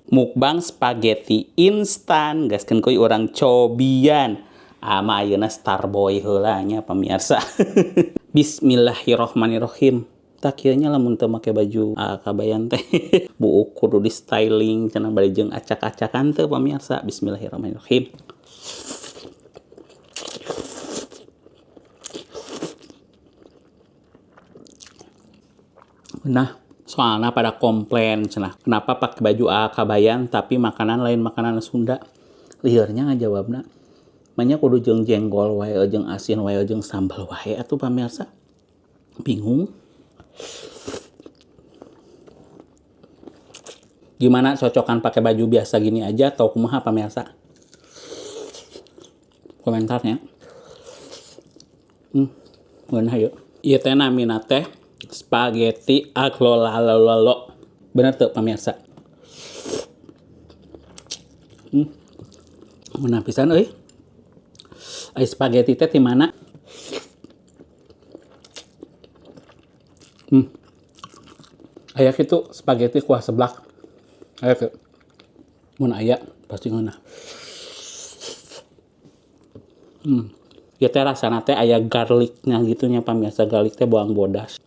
Mukbang spaghetti instan, gaskeun kuy urang cobian. Ama ayeuna Starboy heula nya pamirsa. Bismillahirrohmanirrohim. Tak kieu nya lamun teu make baju kabayan teh. Buuk kudu di styling cenah bari jeung acak-acakan teu pamirsa. Bismillahirrohmanirrohim. Nah, soalnya pada komplain cenah. Kenapa pakai baju kabayan tapi makanan lain makanan Sunda? Liarnya ngajawabna. Manya kudu jeung jenggol wae, jeung asin wae, jeung sambal wae atuh pamirsa. Bingung. Gimana cocokan pakai baju biasa gini aja atau kumaha pamirsa? Komentarnya. Ngeunah yuk. Ieu teh namina teh spaghetti aglolalolo. Bener tuh pamirsa. Ngeunah pisan euy. Ai spaghetti teh di mana? Aya kitu spaghetti kuah seblak. Aya kitu. Mun aya pasti ngeunah. Ieu teh rasana teh aya garlicnya gitu nya pamirsa. Garlic teh bawang bodas.